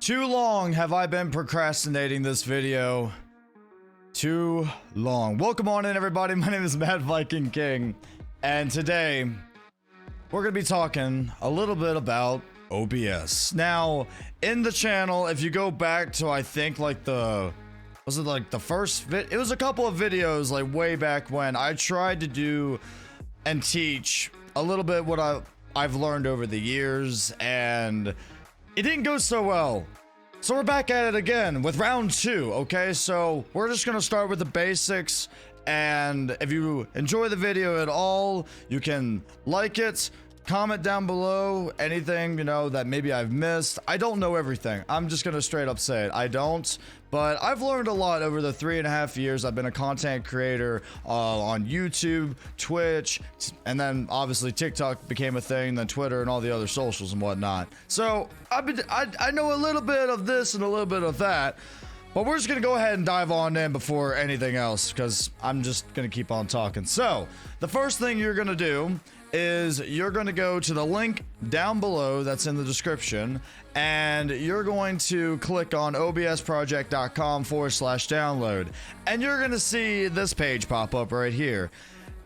Too long have I been procrastinating this video. Too long. Welcome on in, everybody. My name is Mad Viking King, and today we're gonna be talking a little bit about OBS. Now, in the channel, if you go back to I think like the first it was a couple of videos like way back when I tried to do and teach a little bit what I've learned over the years, and it didn't go so well. So we're back at it again with round 2, okay? So we're just gonna start with the basics, and if you enjoy the video at all, you can like it, comment down below anything, you know, that maybe I've missed. I don't know everything. I'm just gonna straight up say it. I don't, but I've learned a lot over the 3.5 years I've been a content creator on YouTube, Twitch, and then obviously TikTok became a thing, then Twitter and all the other socials and whatnot. So I know a little bit of this and a little bit of that, but we're just gonna go ahead and dive on in before anything else, because I'm just gonna keep on talking. So the first thing you're gonna do is you're going to go to the link down below that's in the description, and you're going to click on obsproject.com/download, and you're going to see this page pop up right here.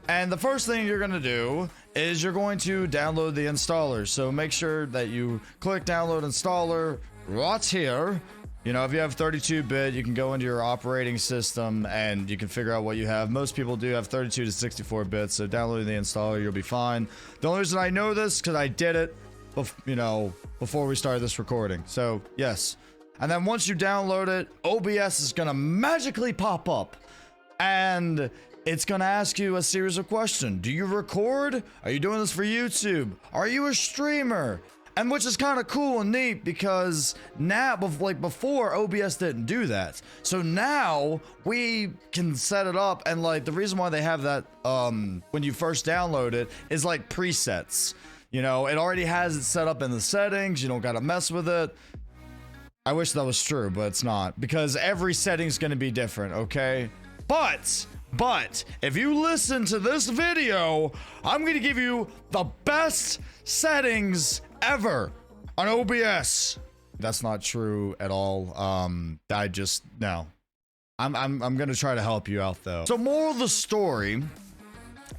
And the first thing you're going to do is you're going to download the installer. So make sure that you click download installer right here. You know, if you have 32-bit, you can go into your operating system and you can figure out what you have. Most people do have 32 to 64 bits, so downloading the installer, you'll be fine. The only reason I know this because I did it, before we started this recording. So yes, and then once you download it, OBS is gonna magically pop up, and it's gonna ask you a series of questions. Do you record? Are you doing this for YouTube? Are you a streamer? And which is kind of cool and neat, because now, like before, OBS didn't do that. So now we can set it up, and like the reason why they have that when you first download it is like presets. You know, it already has it set up in the settings. You don't gotta mess with it. I wish that was true, but it's not, because every setting's gonna be different, okay? But if you listen to this video, I'm gonna give you the best settings ever on OBS. That's not true at all. I'm gonna try to help you out though. So moral of the story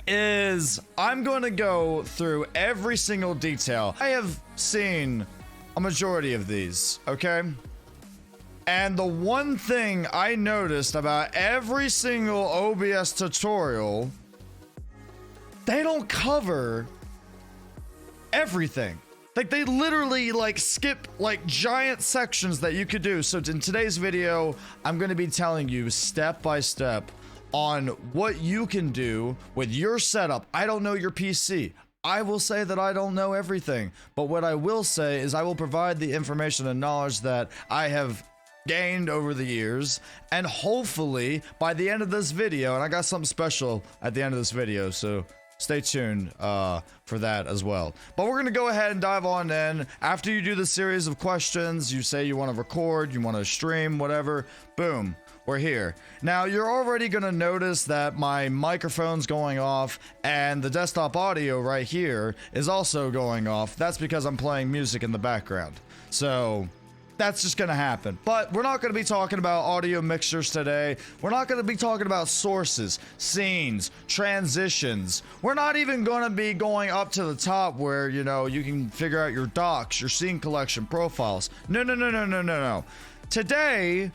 is I'm gonna go through every single detail. I have seen a majority of these, okay? And the one thing I noticed about every single OBS tutorial, they don't cover everything. Like, they literally like skip like giant sections that you could do. So in today's video, I'm going to be telling you step by step on what you can do with your setup. I don't know your PC. I will say that I don't know everything, but what I will say is I will provide the information and knowledge that I have gained over the years, and hopefully by the end of this video, and I got something special at the end of this video, so stay tuned for that as well. But we're gonna go ahead and dive on in. After you do the series of questions, you say you want to record, you want to stream, whatever, boom, we're here. Now you're already gonna notice that my microphone's going off, and the desktop audio right here is also going off. That's because I'm playing music in the background. So that's just gonna happen. But we're not gonna be talking about audio mixers today. We're not gonna be talking about sources, scenes, transitions. We're not even gonna be going up to the top where, you know, you can figure out your docs, your scene collection profiles. No. Today,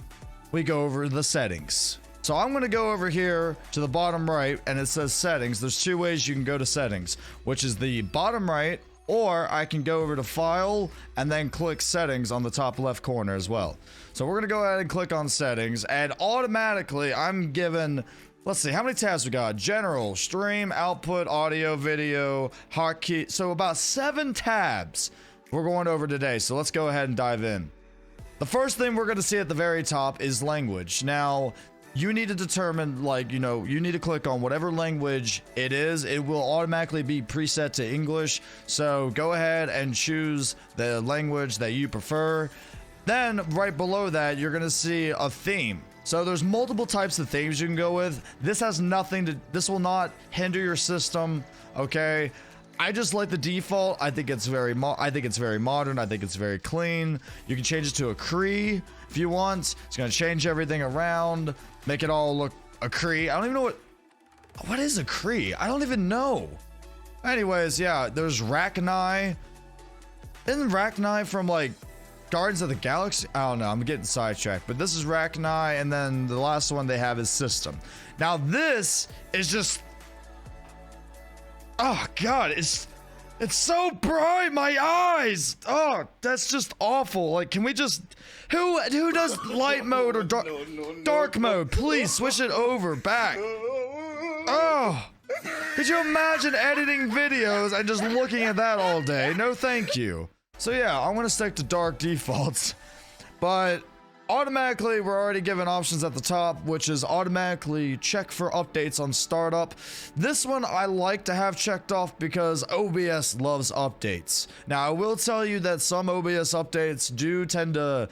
we go over the settings. So I'm gonna go over here to the bottom right, and it says settings. There's 2 ways you can go to settings, which is the bottom right, or I can go over to file and then click settings on the top left corner as well. So we're gonna go ahead and click on settings, and automatically I'm given, let's see, how many tabs we got? General, stream, output, audio, video, hotkey. So about 7 tabs we're going over today. So let's go ahead and dive in. The first thing we're gonna see at the very top is language. Now, you need to determine, like, you know, you need to click on whatever language it is. It will automatically be preset to English. So go ahead and choose the language that you prefer. Then right below that, you're going to see a theme. So there's multiple types of themes you can go with. This has nothing to, this will not hinder your system. Okay. I just like the default. I think it's very modern. I think it's very clean. You can change it to a Cree if you want. It's gonna change everything around, make it all look a Cree. I don't even know what is a Cree. I don't even know. Anyways, yeah, there's Rachni. Isn't Rachni from like Guardians of the Galaxy? I don't know. I'm getting sidetracked, but this is Rachni, and then the last one they have is System. Now this is just. Oh god, it's so bright, my eyes. Oh, that's just awful. Like, can we just who does light mode or dark mode? Please switch it over back. Oh, could you imagine editing videos and just looking at that all day? No, thank you. So yeah, I'm gonna stick to dark defaults, but automatically we're already given options at the top, which is automatically check for updates on startup. This one I like to have checked off because OBS loves updates. Now I will tell you that some OBS updates do tend to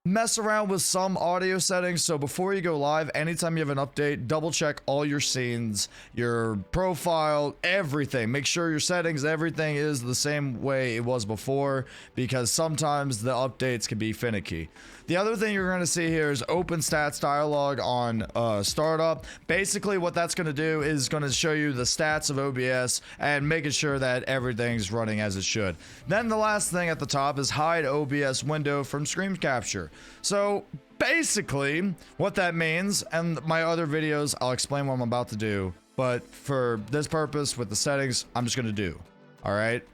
mess around with some audio settings, so before you go live, anytime you have an update, double check all your scenes, your profile, everything. Make sure your settings, everything is the same way it was before, because sometimes the updates can be finicky. The other thing you're going to see here is open stats dialog on startup. Basically what that's going to do is going to show you the stats of OBS and making sure that everything's running as it should. Then the last thing at the top is hide OBS window from screen capture. So basically what that means, and my other videos I'll explain what I'm about to do, but for this purpose with the settings I'm just going to do. Alright,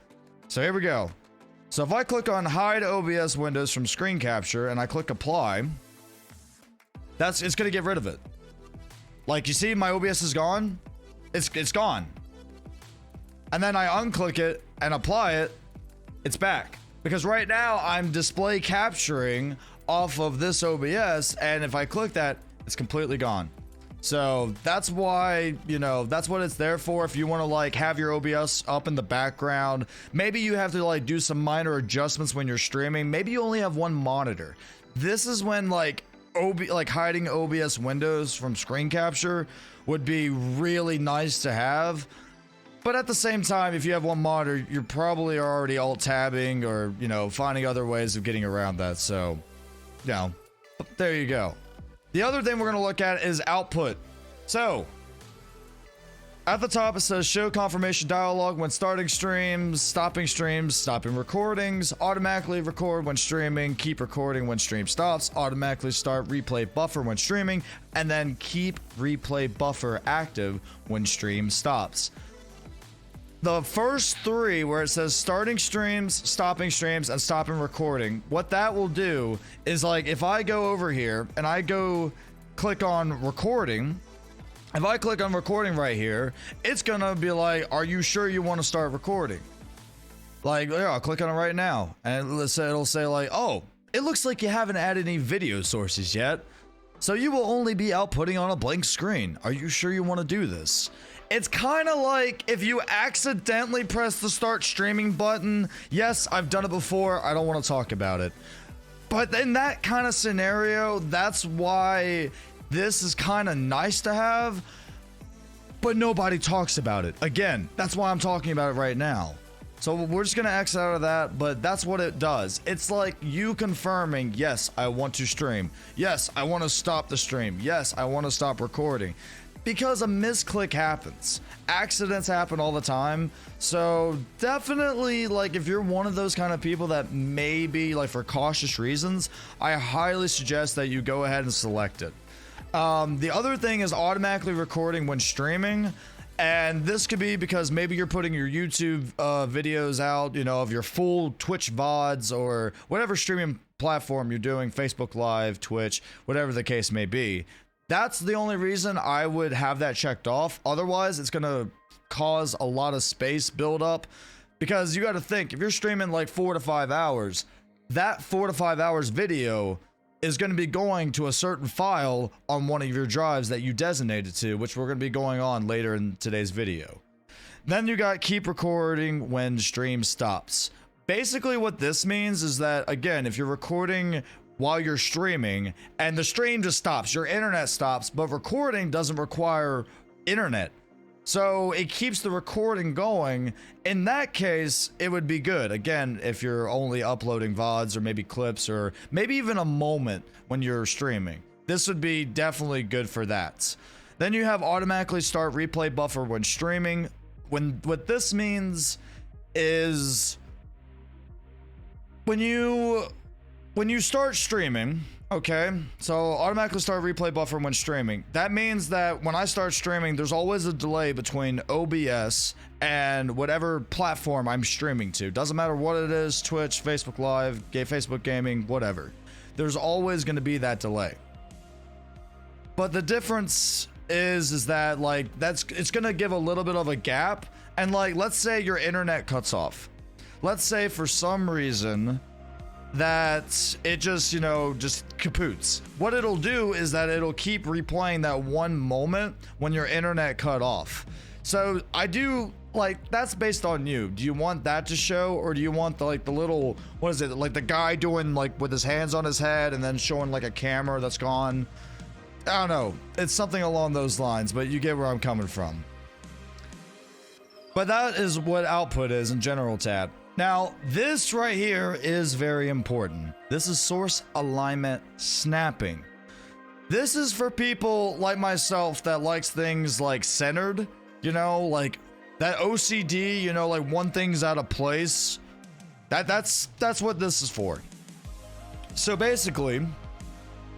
so here we go. So if I click on hide OBS windows from screen capture and I click apply, it's gonna get rid of it. Like, you see my OBS is gone. It's gone. And then I unclick it and apply it, it's back. Because right now I'm display capturing off of this OBS, and if I click that, it's completely gone. So that's why, you know, that's what it's there for. If you want to like have your OBS up in the background, maybe you have to like do some minor adjustments when you're streaming. Maybe you only have one monitor. This is when like hiding OBS windows from screen capture would be really nice to have. But at the same time, if you have one monitor, you're probably already alt tabbing or, you know, finding other ways of getting around that. So, you know, there you go. The other thing we're going to look at is output. So, at the top it says show confirmation dialog when starting streams, stopping recordings, automatically record when streaming, keep recording when stream stops, automatically start replay buffer when streaming, and then keep replay buffer active when stream stops. The first three, where it says starting streams, stopping streams, and stopping recording, what that will do is, like, if I go over here and I go click on recording, if I click on recording right here, it's gonna be like, are you sure you want to start recording? Like, yeah, I'll click on it right now, and it'll say like, oh, it looks like you haven't added any video sources yet, so you will only be outputting on a blank screen. Are you sure you want to do this? It's kind of like if you accidentally press the start streaming button. Yes, I've done it before. I don't want to talk about it. But in that kind of scenario, that's why this is kind of nice to have, but nobody talks about it. Again, that's why I'm talking about it right now. So we're just going to exit out of that, but that's what it does. It's like you confirming, yes, I want to stream. Yes, I want to stop the stream. Yes, I want to stop recording. Because a misclick happens. Accidents happen all the time. So definitely, like, if you're one of those kind of people that maybe, like, for cautious reasons, I highly suggest that you go ahead and select it. The other thing is automatically recording when streaming. And this could be because maybe you're putting your YouTube videos out, you know, of your full Twitch VODs or whatever streaming platform you're doing, Facebook Live, Twitch, whatever the case may be. That's the only reason I would have that checked off. Otherwise, it's going to cause a lot of space buildup, because you got to think, if you're streaming like 4 to 5 hours, that 4 to 5 hours video is going to be going to a certain file on one of your drives that you designated to, which we're going to be going on later in today's video. Then you got keep recording when stream stops. Basically what this means is that, again, if you're recording while you're streaming and the stream just stops, your internet stops, but recording doesn't require internet. So it keeps the recording going. In that case, it would be good. Again, if you're only uploading VODs or maybe clips or maybe even a moment when you're streaming, this would be definitely good for that. Then you have automatically start replay buffer when streaming. What this means is when you start streaming, okay, so automatically start replay buffer when streaming. That means that when I start streaming, there's always a delay between OBS and whatever platform I'm streaming to. Doesn't matter what it is, Twitch, Facebook Live, Facebook Gaming, whatever. There's always going to be that delay. But the difference is that like it's going to give a little bit of a gap. And like, let's say your internet cuts off. Let's say for some reason that it just, you know, just kapoots. What it'll do is that it'll keep replaying that one moment when your internet cut off. So I do like, that's based on you. Do you want that to show, or do you want the little, what is it, like the guy doing like with his hands on his head and then showing like a camera that's gone? I don't know. It's something along those lines, but you get where I'm coming from. But that is what output is in general tab. Now, this right here is very important. This is source alignment snapping. This is for people like myself that likes things like centered, you know, like that OCD, you know, like one thing's out of place. That's what this is for. So basically,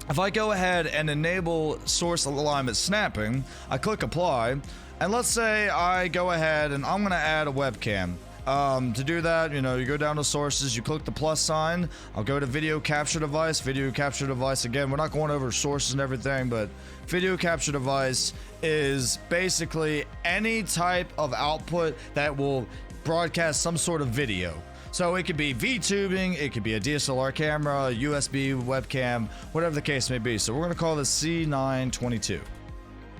if I go ahead and enable source alignment snapping, I click apply, and let's say I go ahead and I'm gonna add a webcam. To do that, you know, you go down to sources, you click the plus sign. I'll go to video capture device. Video capture device, again, we're not going over sources and everything, but video capture device is basically any type of output that will broadcast some sort of video. So it could be VTubing, it could be a DSLR camera, USB webcam, whatever the case may be. So we're going to call this C922.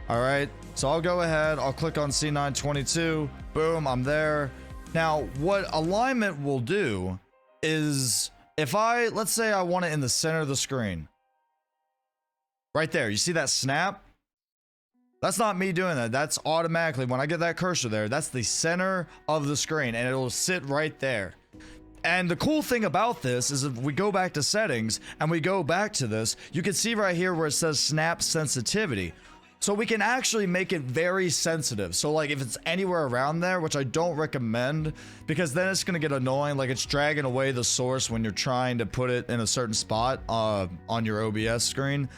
All right, so I'll go ahead, I'll click on C922, boom, I'm there. Now, what alignment will do is if let's say I want it in the center of the screen. Right there, you see that snap? That's not me doing that. That's automatically, when I get that cursor there, that's the center of the screen, and it'll sit right there. And the cool thing about this is if we go back to settings and we go back to this, you can see right here where it says snap sensitivity. So we can actually make it very sensitive. So like if it's anywhere around there, which I don't recommend, because then it's gonna get annoying, like it's dragging away the source when you're trying to put it in a certain spot on your OBS screen.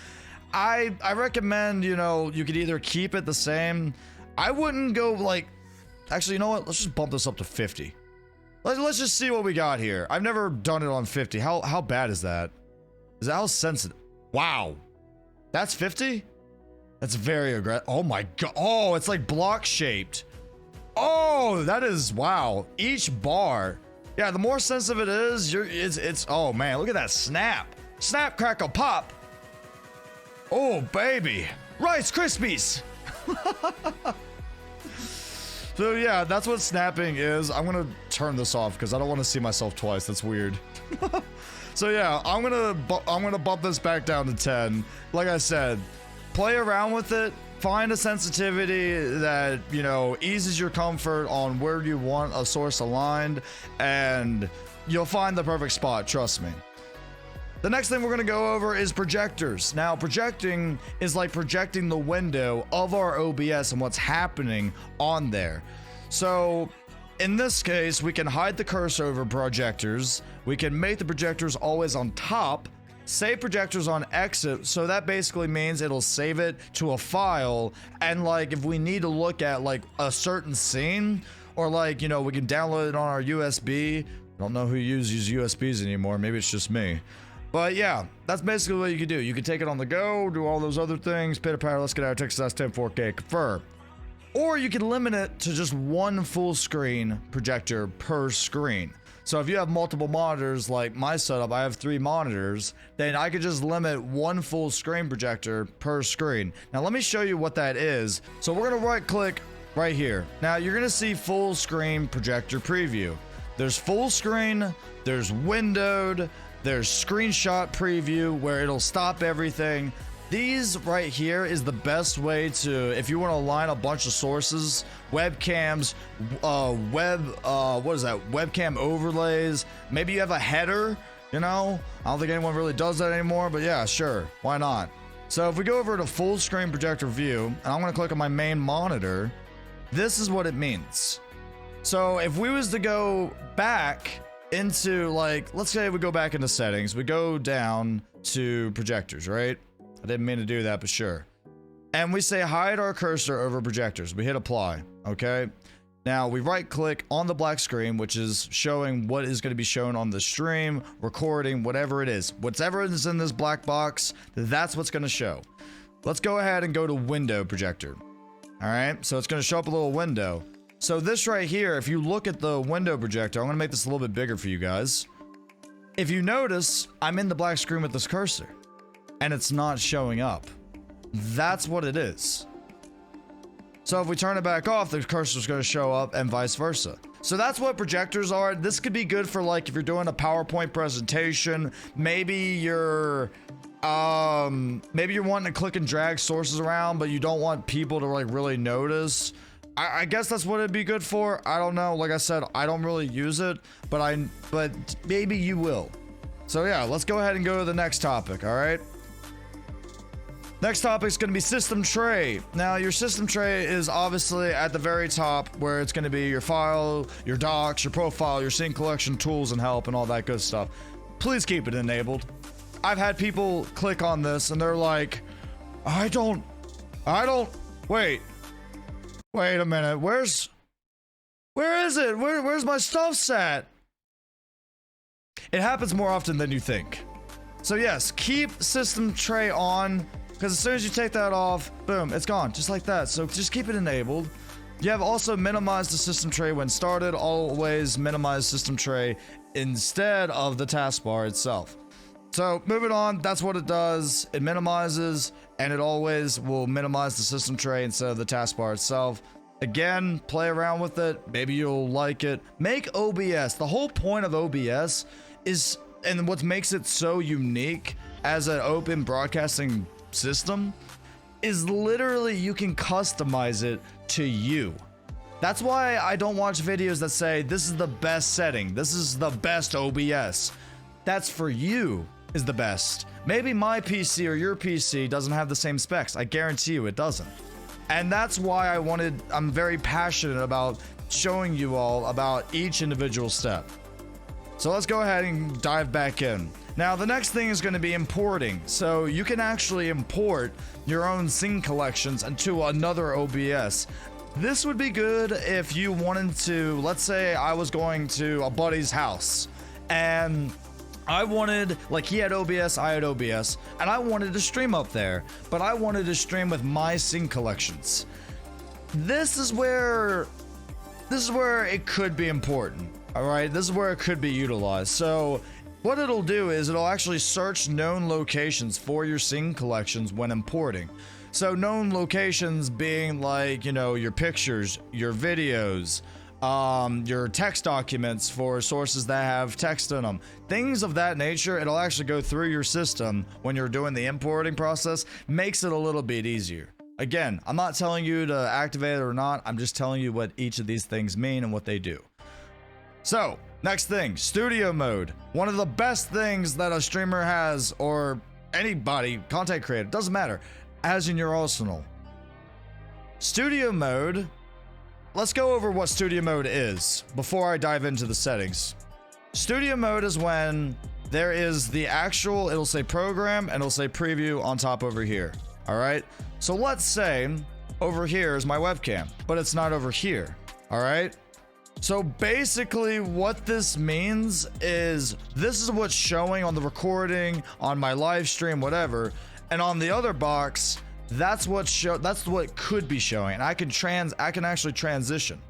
I recommend, you know, you could either keep it the same. I wouldn't go like, actually, you know what? Let's just bump this up to 50. Let's just see what we got here. I've never done it on 50. How bad is that? Is that how sensitive? Wow. That's 50? That's very aggressive. Oh my god. Oh, it's like block shaped. Oh, that is, wow. Each bar. Yeah, the more sensitive it is, it's oh man, look at that snap. Snap, crackle, pop. Oh, baby. Rice Krispies. So yeah, that's what snapping is. I'm gonna turn this off because I don't want to see myself twice. That's weird. So yeah, I'm gonna bump this back down to 10. Like I said, play around with it. Find a sensitivity that, you know, eases your comfort on where you want a source aligned, and you'll find the perfect spot. Trust me. The next thing we're going to go over is projectors. Now, projecting is like projecting the window of our OBS and what's happening on there. So in this case, we can hide the cursor over projectors. We can make the projectors always on top, save projectors on exit. So that basically means it'll save it to a file. And like, if we need to look at like a certain scene, or like, you know, we can download it on our USB. I don't know who uses USBs anymore. Maybe it's just me. But yeah, that's basically what you can do. You can take it on the go, do all those other things, pitter patter, let's get out of Texas 10 4K, confirm. Or you can limit it to just one full screen projector per screen. So if you have multiple monitors, like my setup, I have 3 monitors, then I could just limit one full screen projector per screen. Now let me show you what that is. So we're gonna right click right here. Now you're gonna see full screen projector preview. There's full screen, there's windowed, there's screenshot preview where it'll stop everything. These right here is the best way to, if you want to align a bunch of sources, webcams, webcam overlays. Maybe you have a header, you know? I don't think anyone really does that anymore, but yeah, sure. Why not? So if we go over to full screen projector view, and I'm going to click on my main monitor, this is what it means. So if we was to go back into, like, let's say we go back into settings, we go down to projectors, right? I didn't mean to do that, but sure. And we say hide our cursor over projectors. We hit apply, okay? Now we right click on the black screen, which is showing what is going to be shown on the stream, recording, whatever it is. Whatever is in this black box, that's what's going to show. Let's go ahead and go to window projector. All right, so it's going to show up a little window. So this right here, if you look at the window projector, I'm going to make this a little bit bigger for you guys. If you notice, I'm in the black screen with this cursor. And it's not showing up. That's what it is. So if we turn it back off, the cursor's going to show up and vice versa. So that's what projectors are. This could be good for, like, if you're doing a PowerPoint presentation, maybe you're wanting to click and drag sources around, but you don't want people to, like, really notice. I guess that's what it'd be good for. I don't know. Like I said, I don't really use it, but maybe you will. So yeah, let's go ahead and go to the next topic. All right. Next topic is going to be system tray. Now, your system tray is obviously at the very top, where it's going to be your file, your docs, your profile, your scene collection, tools and help, and all that good stuff. Please keep it enabled. I've had people click on this and they're like, wait a minute. Where is it? Where's my stuff sat? It happens more often than you think. So yes, keep system tray on. Because as soon as you take that off, boom, it's gone, just like that. So just keep it enabled. You have also minimized the system tray when started. Always minimize system tray instead of the taskbar itself. So moving on, that's what it does. It minimizes, and it always will minimize the system tray instead of the taskbar itself. Again, play around with it. Maybe you'll like it. Make OBS. The whole point of OBS is, and what makes it so unique as an open broadcasting system, is literally you can customize it to you. That's why I don't watch videos that say this is the best setting, this is the best OBS. That's for you is the best. Maybe my PC or your PC doesn't have the same specs. I guarantee you it doesn't. And that's why I'm very passionate about showing you all about each individual step. So let's go ahead and dive back in. Now, the next thing is going to be importing. So you can actually import your own scene collections into another OBS. This would be good if you wanted to, let's say I was going to a buddy's house and I wanted, like, he had OBS, I had OBS, and I wanted to stream up there, but I wanted to stream with my scene collections. This is where it could be important. All right, this is where it could be utilized. So what it'll do is it'll actually search known locations for your scene collections when importing. So known locations being, like, you know, your pictures, your videos, your text documents for sources that have text in them, things of that nature. It'll actually go through your system when you're doing the importing process. Makes it a little bit easier. Again, I'm not telling you to activate it or not. I'm just telling you what each of these things mean and what they do. So, next thing, studio mode. One of the best things that a streamer has, or anybody, content creator, doesn't matter, has in your arsenal. Studio mode, let's go over what studio mode is before I dive into the settings. Studio mode is when there is the actual, it'll say program and it'll say preview on top over here. All right. So let's say over here is my webcam, but it's not over here. All right. So basically what this means is this is what's showing on the recording, on my live stream, whatever. And on the other box, that's what could be showing. And I can actually transition.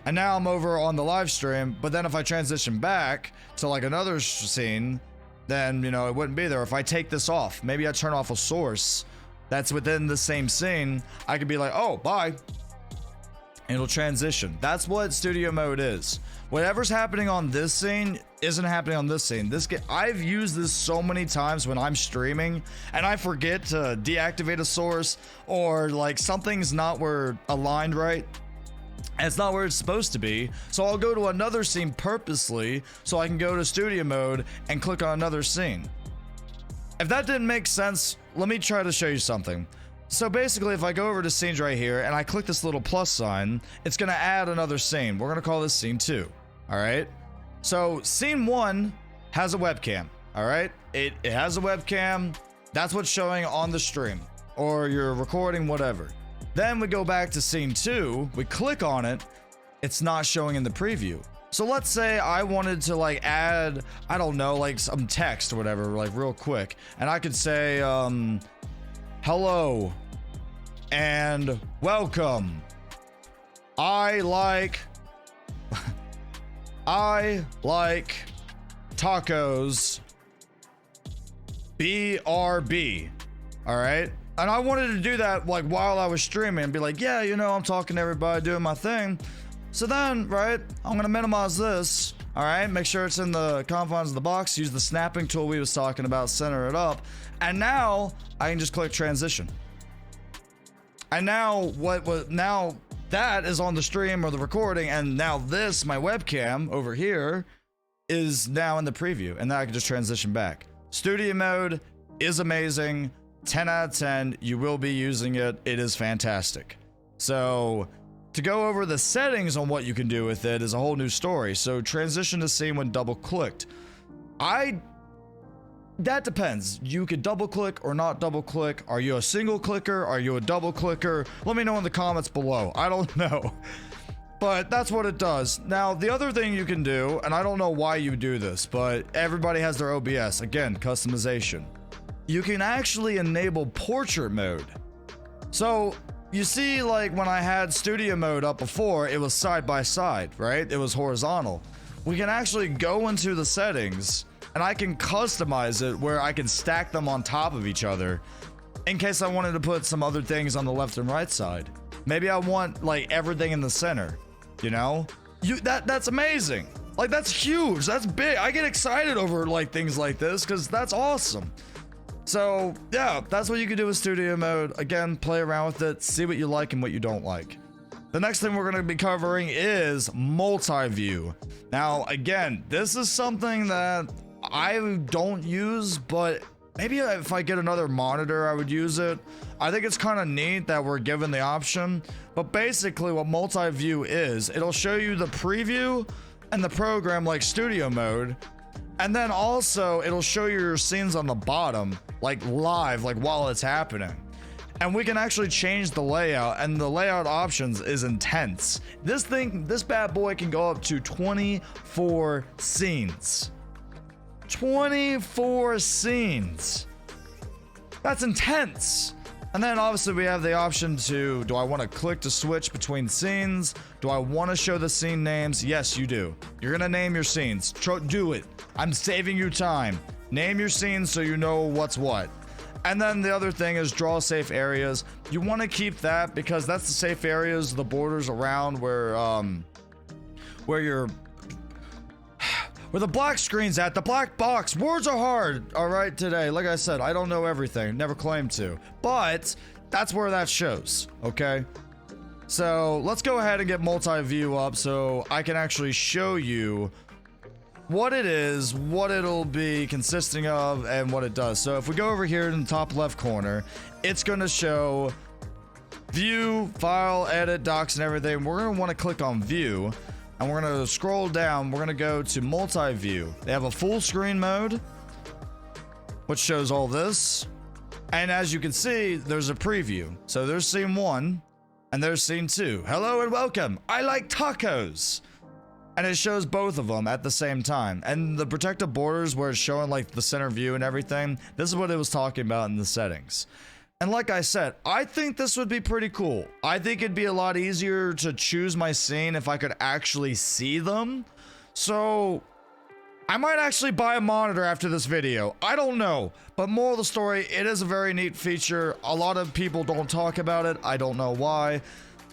And now I'm over on the live stream, but then if I transition back to like another scene, then, you know, it wouldn't be there. If I take this off, maybe I turn off a source that's within the same scene, I could be like, oh, bye. And it'll transition. That's what studio mode is. Whatever's happening on this scene, isn't happening on this scene. I've used this so many times when I'm streaming and I forget to deactivate a source, or like something's not where aligned right. And it's not where it's supposed to be. So I'll go to another scene purposely so I can go to studio mode and click on another scene. If that didn't make sense, let me try to show you something. So basically, if I go over to scenes right here and I click this little plus sign, it's going to add another scene. We're going to call this scene 2. All right. So scene 1 has a webcam. All right. It has a webcam. That's what's showing on the stream, or you're recording, whatever. Then we go back to scene 2, we click on it, it's not showing in the preview. So let's say I wanted to like add, I don't know, like some text or whatever, like real quick. And I could say, hello and welcome. I like tacos. BRB. All right. And I wanted to do that like while I was streaming and be like, yeah, you know, I'm talking to everybody, doing my thing. So then, right, I'm going to minimize this. All right. Make sure it's in the confines of the box. Use the snapping tool we was talking about, center it up. And now I can just click transition. And now now that is on the stream or the recording. And now this, my webcam over here, is now in the preview. And then I can just transition back. Studio mode is amazing. 10 out of 10. You will be using it. It is fantastic. So to go over the settings on what you can do with it is a whole new story. So transition to scene when double clicked. That depends. You could double click or not double click. Are you a single clicker? Are you a double clicker? Let me know in the comments below. I don't know. But that's what it does. Now, the other thing you can do, and I don't know why you do this, but everybody has their OBS. Again, customization. You can actually enable portrait mode. So you see, like when I had studio mode up before, it was side by side, right? It was horizontal. We can actually go into the settings and I can customize it where I can stack them on top of each other in case I wanted to put some other things on the left and right side. Maybe I want like everything in the center, you know? That's amazing. Like that's huge. That's big. I get excited over like things like this because that's awesome. So yeah, that's what you can do with studio mode. Again, play around with it, see what you like and what you don't like. The next thing we're going to be covering is multi-view. Now, again, this is something that I don't use, but maybe if I get another monitor, I would use it. I think it's kind of neat that we're given the option, but basically what multi-view is, it'll show you the preview and the program like studio mode. And then also it'll show you your scenes on the bottom, like live, like while it's happening. And we can actually change the layout, and the layout options is intense. This bad boy can go up to 24 scenes. 24 scenes. That's intense. And then obviously we have the option to, do I want to click to switch between scenes? Do I want to show the scene names? Yes, you do. You're going to name your scenes. Do it. I'm saving you time. Name your scenes so you know what's what. And then the other thing is draw safe areas. You want to keep that because that's the safe areas, the borders around where the black screen's at, the black box. Words are hard, all right, today. Like I said, I don't know everything, never claimed to, but that's where that shows, okay? So let's go ahead and get multi-view up so I can actually show you what it is, what it'll be consisting of, and what it does. So if we go over here in the top left corner, it's going to show view, file, edit, docs, and everything. We're going to want to click on view. And we're going to scroll down. We're going to go to multi-view. They have a full screen mode, which shows all this. And as you can see, there's a preview. So there's scene 1 and there's scene 2. Hello and welcome. I like tacos. And it shows both of them at the same time. And the protective borders where it's showing like the center view and everything, this is what it was talking about in the settings. And like I said, I think this would be pretty cool. I think it'd be a lot easier to choose my scene if I could actually see them. So I might actually buy a monitor after this video. I don't know. But moral of the story, it is a very neat feature. A lot of people don't talk about it. I don't know why.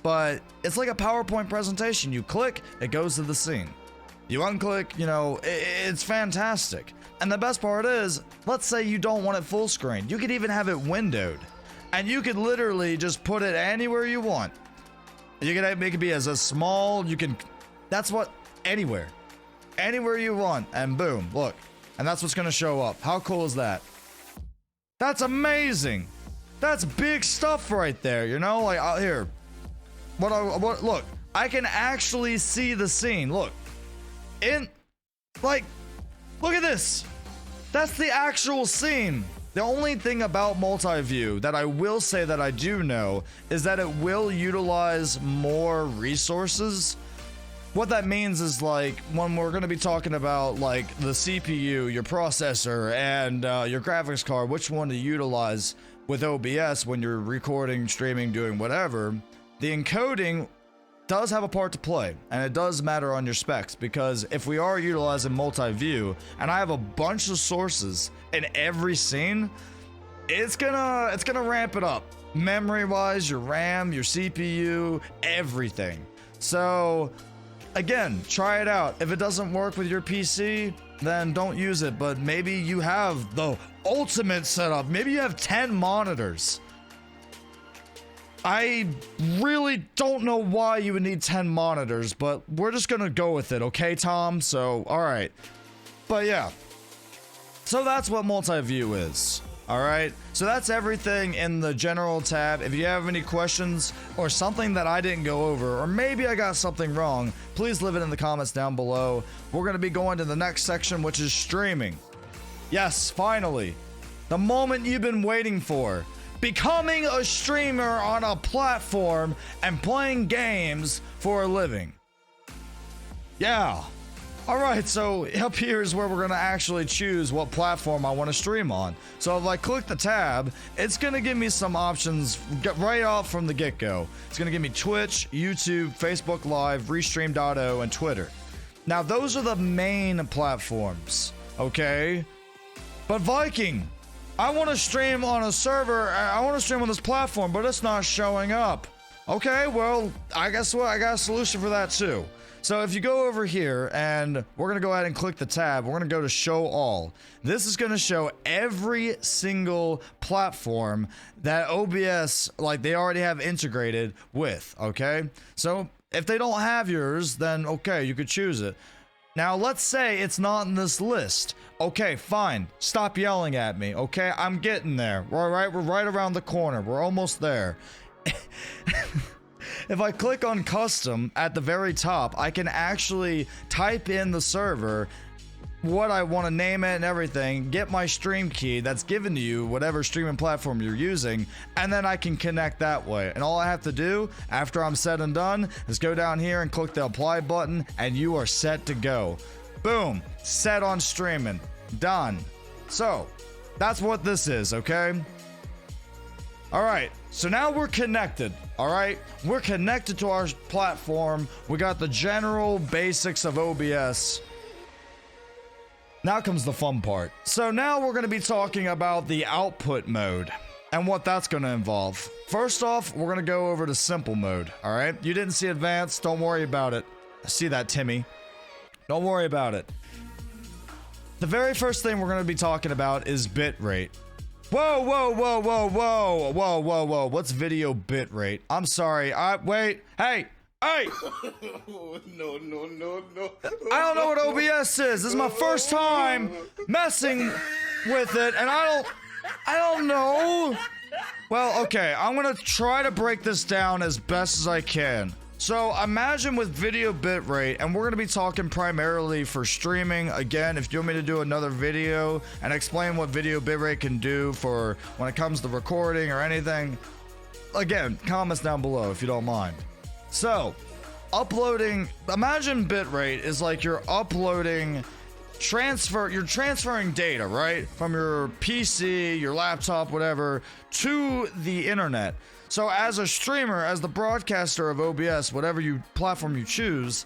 But it's like a PowerPoint presentation. You click, it goes to the scene. You unclick, you know, it's fantastic. And the best part is, let's say you don't want it full screen. You could even have it windowed. And you could literally just put it anywhere you want. You can make it be as a small, you can, that's what, anywhere. Anywhere you want, and boom, look. And that's what's gonna show up. How cool is that? That's amazing. That's big stuff right there, you know? Like, out here. Look, I can actually see the scene, look. Like, look at this. That's the actual scene. The only thing about multi-view that I will say that I do know is that it will utilize more resources. What that means is, like, when we're going to be talking about, like, the CPU, your processor, and your graphics card, which one to utilize with OBS when you're recording, streaming, doing whatever, the encoding does have a part to play, and it does matter on your specs, because if we are utilizing multi-view and I have a bunch of sources in every scene, it's gonna ramp it up memory wise, your RAM, your CPU, everything. So again, try it out. If it doesn't work with your PC, then don't use it. But maybe you have the ultimate setup, maybe you have 10 monitors. I really don't know why you would need 10 monitors, but we're just gonna go with it, okay, Tom? So, alright. But yeah. So that's what multi-view is, alright? So that's everything in the general tab. If you have any questions or something that I didn't go over, or maybe I got something wrong, please leave it in the comments down below. We're gonna be going to the next section, which is streaming. Yes, finally. The moment you've been waiting for. Becoming a streamer on a platform and playing games for a living. Yeah. Alright, so up here is where we're going to actually choose what platform I want to stream on. So if I click the tab, it's going to give me some options right off from the get-go. It's going to give me Twitch, YouTube, Facebook Live, Restream.io, and Twitter. Now, those are the main platforms, okay? But Viking, I want to stream on a server, I want to stream on this platform, but it's not showing up. Okay, well, I guess what? I got a solution for that too. So if you go over here, and we're going to go ahead and click the tab, we're going to go to show all. This is going to show every single platform that OBS, like, they already have integrated with, okay? So if they don't have yours, then okay, you could choose it. Now, let's say it's not in this list. Okay, fine. Stop yelling at me, okay? I'm getting there. We're right around the corner. We're almost there. If I click on custom at the very top, I can actually type in the server, what I want to name it and everything, get my stream key that's given to you, whatever streaming platform you're using, and then I can connect that way. And all I have to do after I'm said and done is go down here and click the apply button, and you are set to go. Boom, set on streaming, done. So that's what this is, okay? All right, so now we're connected. All right, we're connected to our platform. We got the general basics of OBS. Now comes the fun part. So now we're going to be talking about the output mode and what that's going to involve. First off, we're going to go over to simple mode. All right, you didn't see advanced, don't worry about it. I see that, Timmy. Don't worry about it. The very first thing we're going to be talking about is bitrate. Whoa, whoa, whoa, whoa, whoa, whoa, whoa, whoa. What's video bitrate? I'm sorry. Wait. Hey. Hey. No. I don't know what OBS is. This is my first time messing with it, and I don't know. Well, okay. I'm going to try to break this down as best as I can. So imagine with video bitrate, and we're going to be talking primarily for streaming. Again, if you want me to do another video and explain what video bitrate can do for when it comes to recording or anything, again, comments down below if you don't mind. So, uploading, imagine bitrate is like you're uploading, you're transferring data, right? From your PC, your laptop, whatever, to the internet. So as a streamer, as the broadcaster of OBS, whatever platform you choose,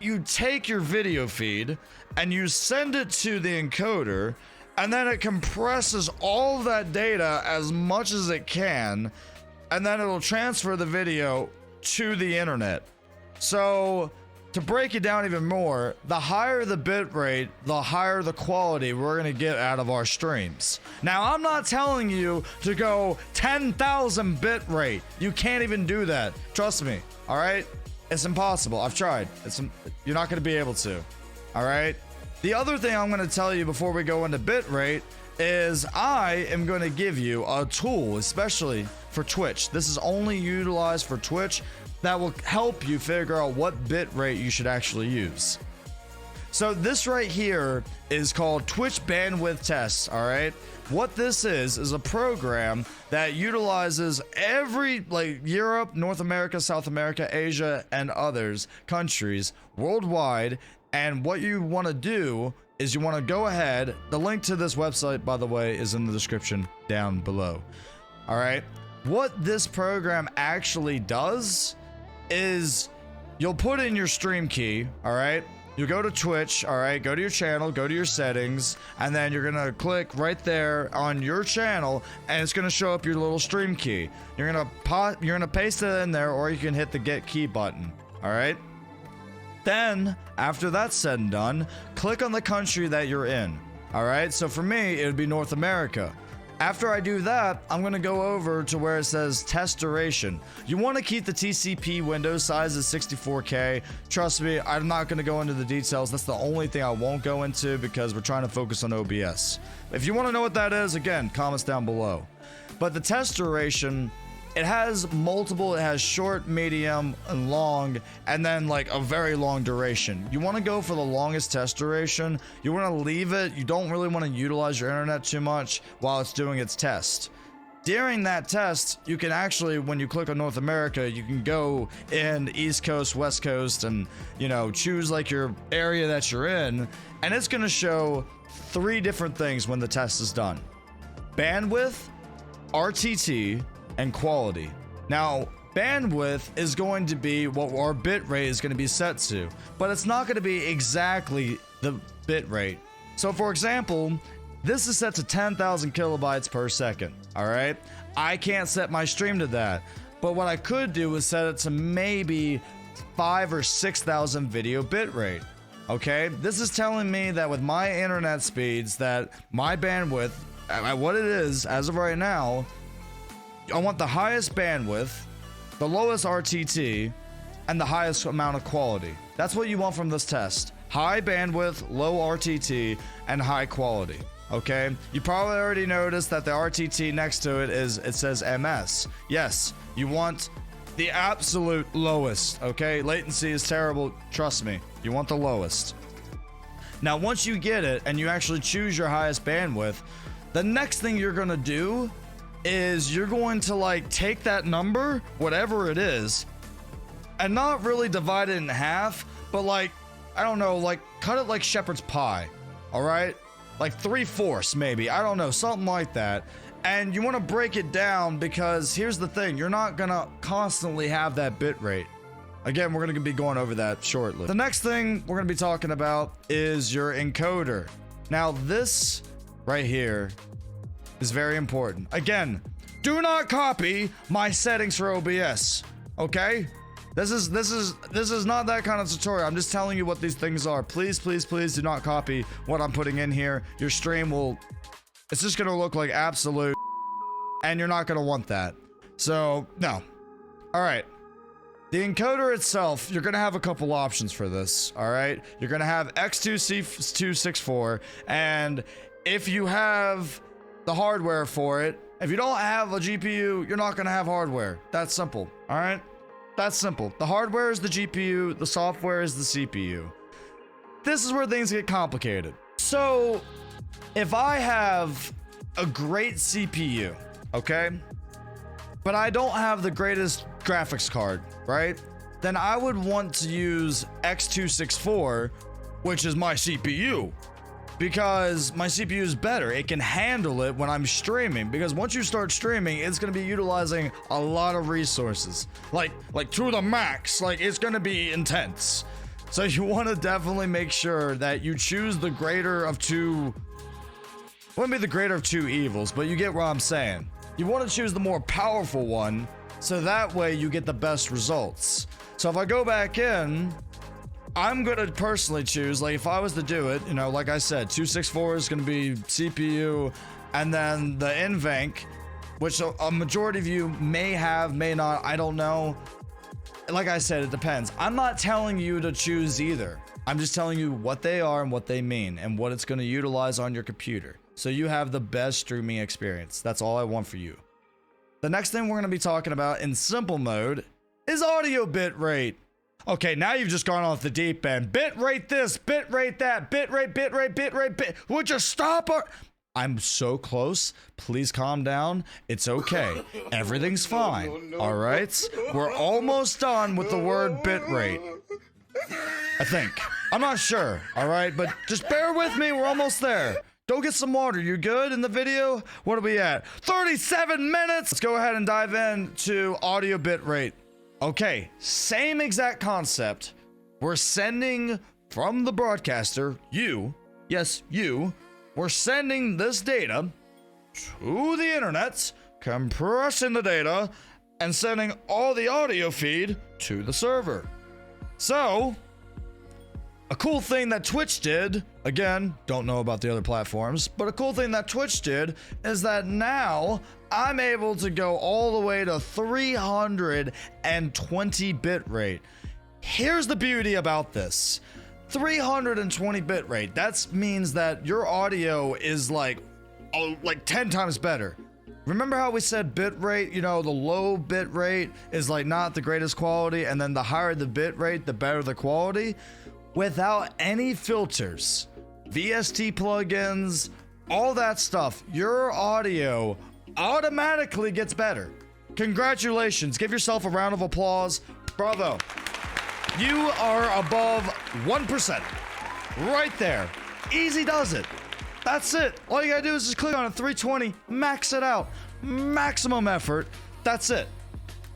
you take your video feed and you send it to the encoder, and then it compresses all of that data as much as it can, and then it'll transfer the video to the internet. So to break it down even more, the higher the bit rate, the higher the quality we're gonna get out of our streams. Now, I'm not telling you to go 10,000 bit rate. You can't even do that. Trust me, all right? It's impossible. I've tried. You're not gonna be able to, all right? The other thing I'm gonna tell you before we go into bit rate is I am gonna give you a tool, especially for Twitch. This is only utilized for Twitch, that will help you figure out what bit rate you should actually use. So this right here is called Twitch Bandwidth Tests, all right? What this is a program that utilizes every, like, Europe, North America, South America, Asia, and others countries worldwide. And what you want to do is you want to go ahead, the link to this website, by the way, is in the description down below. All right, what this program actually does is you'll put in your stream key, all right? You go to Twitch, all right? Go to your channel, go to your settings, and then you're gonna click right there on your channel, and it's gonna show up your little stream key. You're gonna paste it in there, or you can hit the get key button, all right? Then, after that's said and done, click on the country that you're in, all right? So for me, it would be North America. After I do that, I'm gonna go over to where it says test duration. You wanna keep the TCP window size at 64K. Trust me, I'm not gonna go into the details. That's the only thing I won't go into because we're trying to focus on OBS. If you wanna know what that is, again, comments down below. But the test duration, it has multiple, it has short, medium, and long, and then like a very long duration. You want to go for the longest test duration. You want to leave it. You don't really want to utilize your internet too much while it's doing its test. During that test, you can actually, when you click on North America, you can go in East Coast, West Coast, and, you know, choose like your area that you're in, and it's going to show 3 different things when the test is done: bandwidth, RTT, and quality. Now, bandwidth is going to be what our bit rate is going to be set to, but it's not going to be exactly the bit rate. So for example, this is set to 10,000 kilobytes per second, all right? I can't set my stream to that, but what I could do is set it to maybe 5,000 or 6,000 video bit rate, okay? This is telling me that with my internet speeds, that my bandwidth, at what it is as of right now, I want the highest bandwidth, the lowest RTT, and the highest amount of quality. That's what you want from this test. High bandwidth, low RTT, and high quality, okay? You probably already noticed that the RTT next to it says MS. Yes, you want the absolute lowest, okay? Latency is terrible, trust me. You want the lowest. Now, once you get it, and you actually choose your highest bandwidth, the next thing you're gonna do is you're going to like take that number, whatever it is, and not really divide it in half, but like, I don't know, like cut it like shepherd's pie, all right? Like 3/4 maybe, I don't know, something like that. And you want to break it down because here's the thing, you're not gonna constantly have that bit rate. Again, we're gonna be going over that shortly. The next thing we're gonna be talking about is your encoder. Now this right here is very important. Again, do not copy my settings for OBS, okay? This is not that kind of tutorial. I'm just telling you what these things are. Please, please, please do not copy what I'm putting in here. Your stream it's just gonna look like absolute, and you're not gonna want that. So, no. All right. The encoder itself, you're gonna have a couple options for this, all right? You're gonna have X2C264, and if you have the hardware for it, if you don't have a GPU, you're not gonna have hardware. That's simple, all right? That's simple. The hardware is the GPU, the software is the CPU. This is where things get complicated. So, if I have a great CPU, okay, but I don't have the greatest graphics card, right? Then I would want to use X264, which is my CPU. Because my CPU is better. It can handle it when I'm streaming. Because once you start streaming, it's going to be utilizing a lot of resources. Like to the max. Like, it's going to be intense. So you want to definitely make sure that you choose the greater of two... Wouldn't be the greater of two evils, but you get what I'm saying. You want to choose the more powerful one, so that way you get the best results. So if I go back in... I'm gonna personally choose, like if I was to do it, you know, like I said, 264 is gonna be CPU, and then the NVENC, which a majority of you may have, may not, I don't know. Like I said, it depends. I'm not telling you to choose either. I'm just telling you what they are and what they mean and what it's gonna utilize on your computer. So you have the best streaming experience. That's all I want for you. The next thing we're gonna be talking about in simple mode is audio bitrate. Okay, now you've just gone off the deep end. Bitrate this, bitrate that, bitrate. Would you stop? I'm so close. Please calm down. It's okay. Everything's fine. All right? We're almost done with the word bitrate. I think. I'm not sure. All right? But just bear with me. We're almost there. Go get some water. You good in the video? What are we at? 37 minutes. Let's go ahead and dive into audio bitrate. Okay, same exact concept. We're sending from the broadcaster, you, yes, you, we're sending this data to the internet, compressing the data, and sending all the audio feed to the server. So, a cool thing that Twitch did, again, don't know about the other platforms, but a cool thing that Twitch did is that now I'm able to go all the way to 320 bitrate. Here's the beauty about this. 320 bitrate, that means that your audio is like 10 times better. Remember how we said bitrate, you know, the low bitrate is like not the greatest quality, and then the higher the bitrate, the better the quality? Without any filters, VST plugins, all that stuff, your audio automatically gets better. Congratulations. Give yourself a round of applause. Bravo. You are above 1%. Right there. Easy does it. That's it. All you gotta do is just click on it, 320, max it out. Maximum effort. That's it.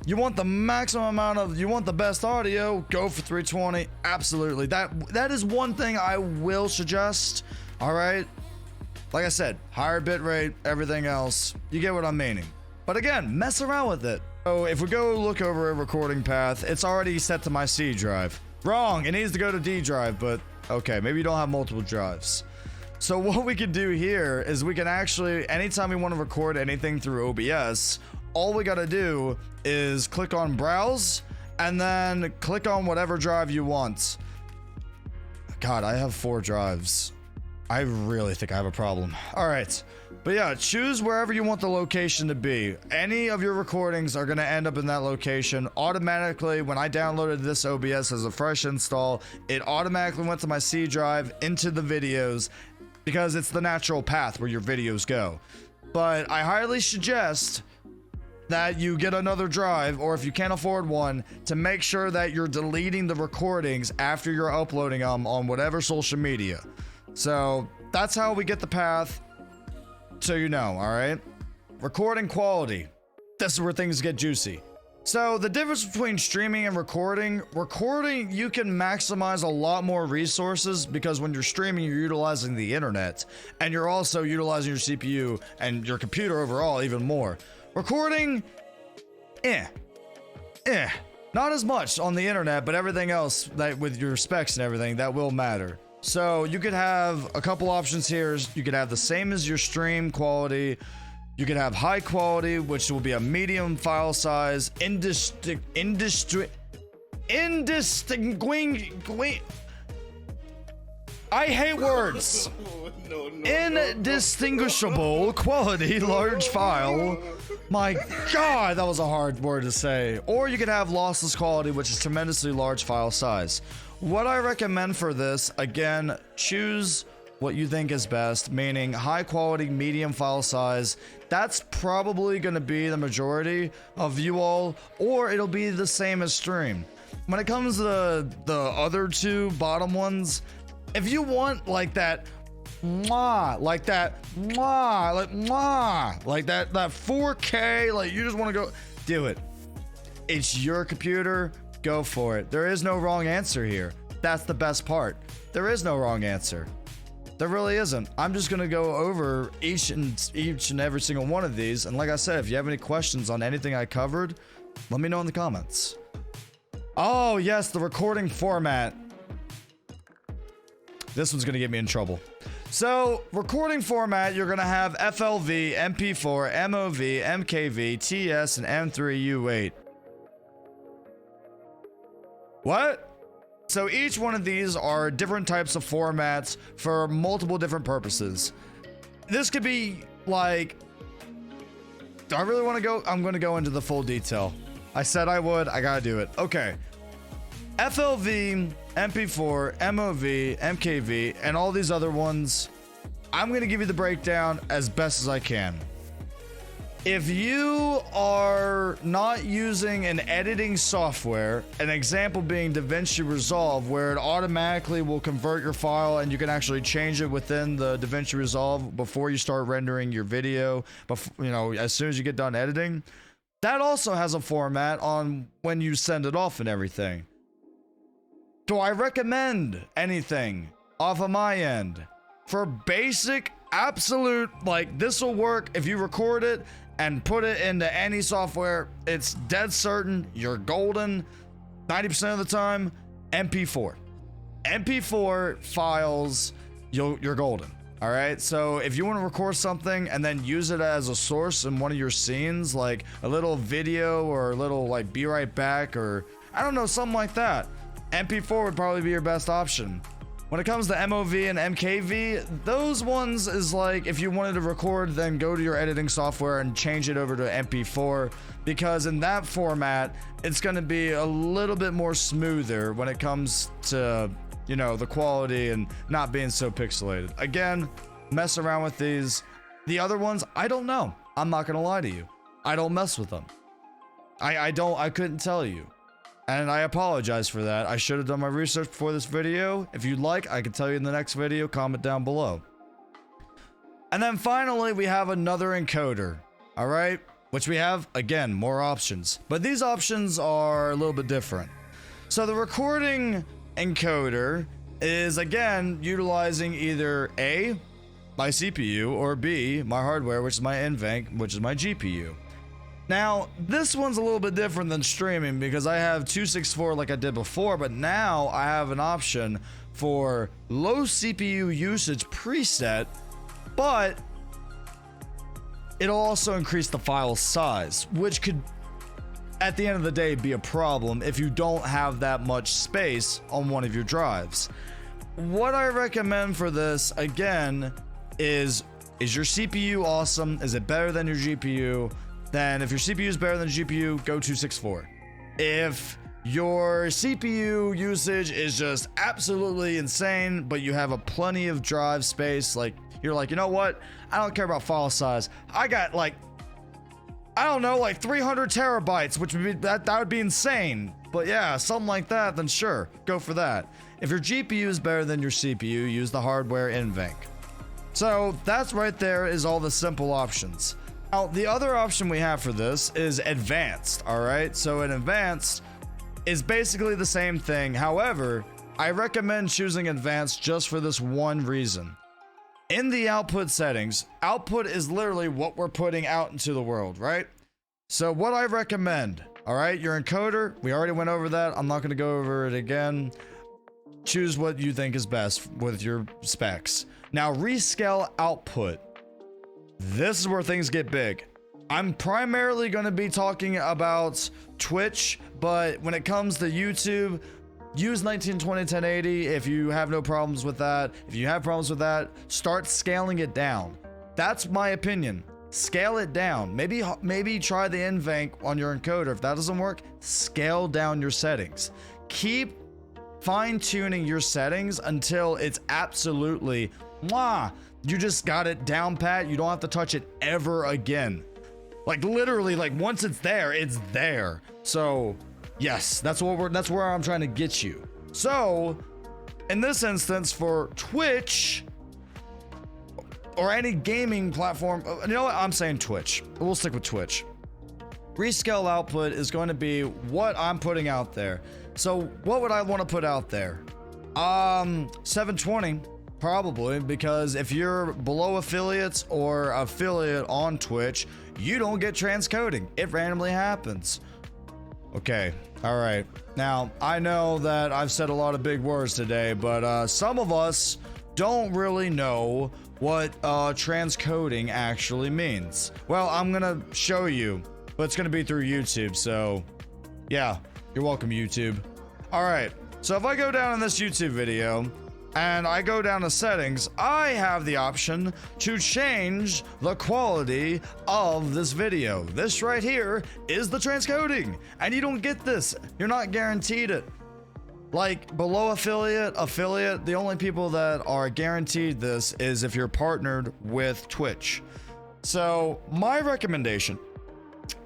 You want the maximum amount of, you want the best audio, go for 320. Absolutely. That is one thing I will suggest. All right. Like I said, higher bitrate, everything else. You get what I'm meaning. But again, mess around with it. So if we go look over a recording path, it's already set to my C drive. Wrong. It needs to go to D drive, but okay, maybe you don't have multiple drives. So what we can do here is we can actually, anytime we want to record anything through OBS, all we got to do is click on browse and then click on whatever drive you want. God, I have 4 drives. I really think I have a problem. All right. But yeah, choose wherever you want the location to be. Any of your recordings are going to end up in that location. Automatically, when I downloaded this OBS as a fresh install, it automatically went to my C drive into the videos because it's the natural path where your videos go. But I highly suggest that you get another drive, or if you can't afford one, to make sure that you're deleting the recordings after you're uploading them on whatever social media. So that's how we get the path, so you know, all right? Recording quality. This is where things get juicy. So the difference between streaming and recording, you can maximize a lot more resources because when you're streaming, you're utilizing the internet and you're also utilizing your CPU and your computer overall even more. Recording, not as much on the internet, but everything else that with your specs and everything that will matter. So you could have a couple options here. You could have the same as your stream quality. You could have high quality, which will be a medium file size, I hate words. Indistinguishable quality large file. My God, that was a hard word to say. Or you could have lossless quality, which is tremendously large file size. What I recommend for this, again, choose what you think is best, meaning high quality, medium file size. That's probably going to be the majority of you all, or it'll be the same as stream. When it comes to the other two bottom ones, if you want like that, like that 4K, like you just want to go, do it. It's your computer, go for it. There is no wrong answer here. That's the best part. There is no wrong answer. There really isn't. I'm just gonna go over each and every single one of these, and like I said, if you have any questions on anything I covered, let me know in the comments. Oh yes, the recording format. This one's gonna get me in trouble. So, recording format, you're gonna have FLV, MP4, MOV, MKV, TS, and M3U8. What? So each one of these are different types of formats for multiple different purposes. This could be like, do I really want to go? I'm going to go into the full detail. I said I would, I gotta do it. Okay. FLV, MP4, MOV, MKV, and all these other ones, I'm going to give you the breakdown as best as I can. If you are not using an editing software, an example being DaVinci Resolve, where it automatically will convert your file and you can actually change it within the DaVinci Resolve before you start rendering your video, before, you know, as soon as you get done editing, that also has a format on when you send it off and everything. Do I recommend anything off of my end? For basic, absolute, like, this will work if you record it and put it into any software, it's dead certain, you're golden 90% of the time. MP4 files, you're golden. All right, so if you want to record something and then use it as a source in one of your scenes, like a little video or a little like be right back, or I don't know, something like that, MP4 would probably be your best option. When it comes to MOV and MKV, those ones is like, if you wanted to record, then go to your editing software and change it over to MP4, because in that format, it's going to be a little bit more smoother when it comes to, you know, the quality and not being so pixelated. Again, mess around with these. The other ones, I don't know. I'm not going to lie to you. I don't mess with them. I couldn't tell you. And I apologize for that. I should have done my research before this video. If you'd like, I can tell you in the next video. Comment down below. And then finally, we have another encoder. All right? Which we have, again, more options. But these options are a little bit different. So the recording encoder is, again, utilizing either A, my CPU, or B, my hardware, which is my NVENC, which is my GPU. Now, this one's a little bit different than streaming because I have 264 like I did before, but now I have an option for low CPU usage preset, but it'll also increase the file size, which could, at the end of the day, be a problem if you don't have that much space on one of your drives. What I recommend for this, again, is your CPU awesome? Is it better than your GPU? Then if your CPU is better than GPU, go 264. If your CPU usage is just absolutely insane, but you have a plenty of drive space, like you're like, you know what? I don't care about file size. I got like, I don't know, like 300 terabytes, which would be, that would be insane. But yeah, something like that, then sure, go for that. If your GPU is better than your CPU, use the hardware NVENC. So that's right there is all the simple options. Now, the other option we have for this is advanced, all right? So in advanced is basically the same thing. However, I recommend choosing advanced just for this one reason. In the output settings, output is literally what we're putting out into the world, right? So what I recommend, all right, your encoder, we already went over that. I'm not going to go over it again. Choose what you think is best with your specs. Now, rescale output. This is where things get big. I'm primarily going to be talking about Twitch, but when it comes to YouTube, use 1920 1080 if you have no problems with that. If you have problems with that, start scaling it down. That's my opinion. Scale it down. Maybe try the NVENC on your encoder. If that doesn't work, scale down your settings. Keep fine-tuning your settings until it's absolutely you just got it down pat. You don't have to touch it ever again. Like literally, like once it's there, it's there. So yes, that's where I'm trying to get you. So in this instance, for Twitch or any gaming platform, you know what? I'm saying Twitch. We'll stick with Twitch. Rescale output is going to be what I'm putting out there. So what would I want to put out there? 720. Probably, because if you're below affiliates or affiliate on Twitch, you don't get transcoding. It randomly happens. Okay, all right. Now, I know that I've said a lot of big words today, but some of us don't really know what transcoding actually means. Well, I'm gonna show you, but it's gonna be through YouTube, so yeah, you're welcome, YouTube. All right, so if I go down in this YouTube video and I go down to settings, I have the option to change the quality of this video. This right here is the transcoding, and you don't get this. You're not guaranteed it. Like below affiliate, the only people that are guaranteed this is if you're partnered with Twitch. So my recommendation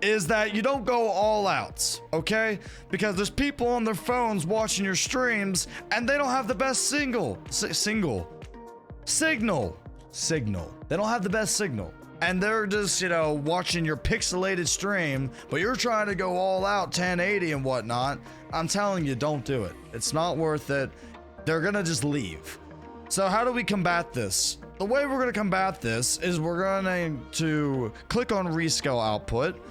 is that you don't go all out, okay? Because there's people on their phones watching your streams and they don't have the best signal. They don't have the best signal. And they're just, you know, watching your pixelated stream, but you're trying to go all out 1080 and whatnot. I'm telling you, don't do it. It's not worth it. They're gonna just leave. So how do we combat this? The way we're gonna combat this is we're going to click on rescale output.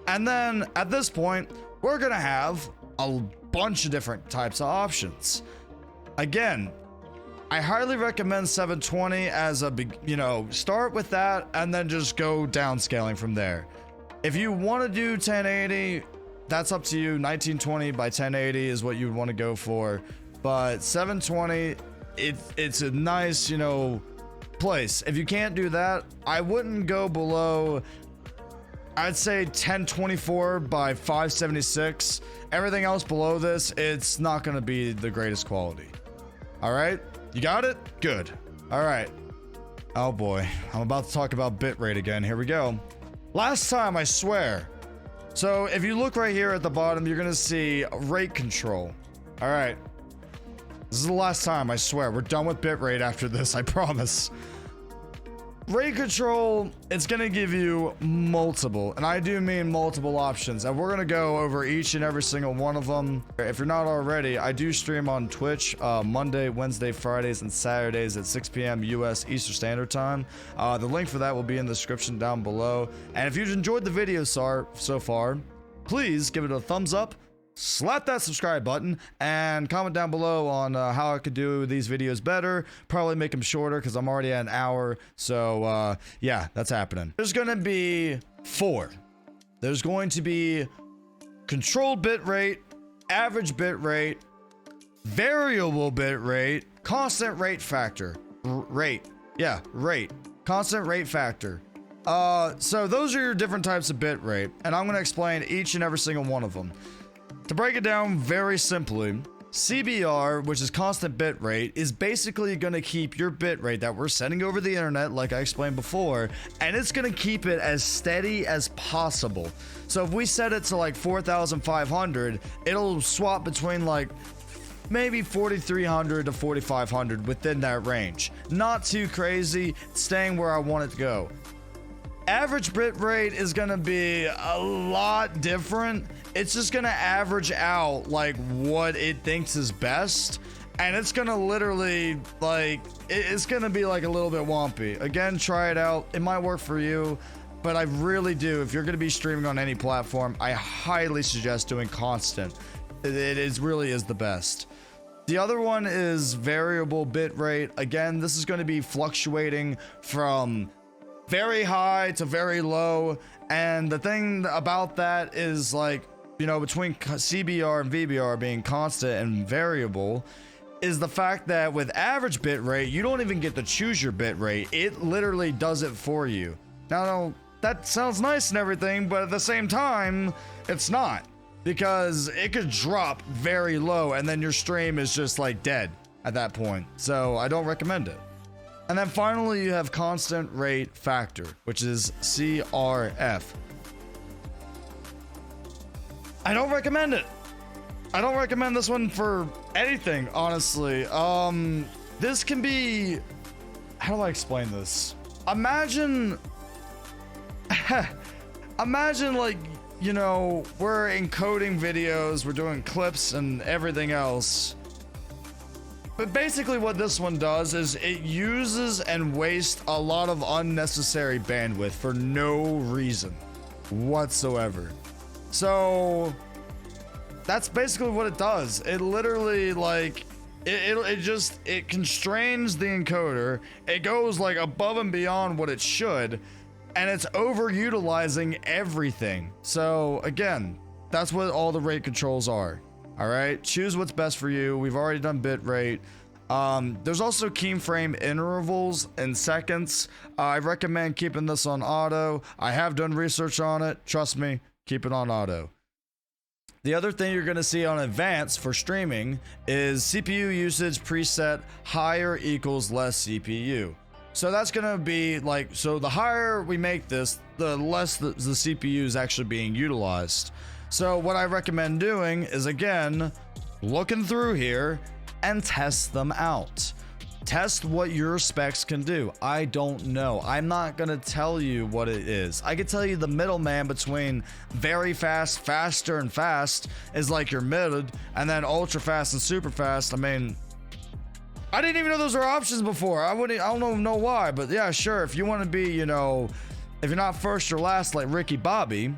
And then at this point, we're gonna have a bunch of different types of options. Again, I highly recommend 720 as a big, you know, start with that and then just go downscaling from there. If you want to do 1080, that's up to you. 1920 by 1080 is what you would want to go for. But 720, it's a nice, you know, place. If you can't do that, I wouldn't go below, I'd say 1024 by 576. Everything else below this, it's not going to be the greatest quality. All right. You got it? Good. All right. Oh boy, I'm about to talk about bitrate again. Here we go. Last time, I swear. So if you look right here at the bottom, you're gonna see rate control. All right. This is the last time, I swear. We're done with bitrate after this, I promise. Rate control, it's gonna give you multiple, and I do mean multiple options, and we're gonna go over each and every single one of them. If you're not already, I do stream on Twitch Monday, Wednesday, Fridays, and Saturdays at 6 p.m. US Eastern Standard Time. The link for that will be in the description down below. And if you've enjoyed the video so far, please give it a thumbs up, slap that subscribe button, and comment down below on how I could do these videos better. Probably make them shorter because I'm already at an hour. So yeah, that's happening. There's gonna be 4. There's going to be controlled bitrate, average bitrate, variable bitrate, constant rate factor. Rate. Constant rate factor. So those are your different types of bitrate, and I'm gonna explain each and every single one of them. To break it down very simply, CBR, which is constant bit rate, is basically going to keep your bit rate that we're sending over the internet, like I explained before, and it's going to keep it as steady as possible. So if we set it to like 4,500, it'll swap between like maybe 4,300 to 4,500 within that range. Not too crazy, staying where I want it to go. Average bit rate is going to be a lot different. It's just going to average out like what it thinks is best, and it's going to literally like it's going to be like a little bit wompy. Again, try it out. It might work for you, but I really do, if you're going to be streaming on any platform, I highly suggest doing constant. It really is the best. The other one is variable bit rate. Again, this is going to be fluctuating from very high to very low, and the thing about that is, like, you know, between CBR and VBR being constant and variable is the fact that with average bit rate, you don't even get to choose your bit rate. It literally does it for you. Now, that sounds nice and everything, but at the same time, it's not, because it could drop very low and then your stream is just like dead at that point. So I don't recommend it. And then finally, you have constant rate factor, which is CRF. I don't recommend it. I don't recommend this one for anything, honestly. This can be, how do I explain this? Imagine like, you know, we're encoding videos, we're doing clips and everything else. But basically what this one does is it uses and wastes a lot of unnecessary bandwidth for no reason whatsoever. So that's basically what it does. It literally, like, it constrains the encoder. It goes like above and beyond what it should, and it's overutilizing everything. So again, that's what all the rate controls are. All right, choose what's best for you. We've already done bit rate. There's also keyframe intervals in seconds. I recommend keeping this on auto. I have done research on it. Trust me, keep it on auto. The other thing you're going to see on advanced for streaming is CPU usage preset higher equals less CPU. So that's going to be like, so the higher we make this, the less the CPU is actually being utilized. So what I recommend doing is, again, looking through here and test them out. Test what your specs can do. I don't know. I'm not gonna tell you what it is. I can tell you the middleman between very fast, faster, and fast is like your mid, and then ultra fast and super fast. I mean, I didn't even know those were options before. I don't know why, but yeah, sure. If you want to be, you know, if you're not first or last like Ricky Bobby,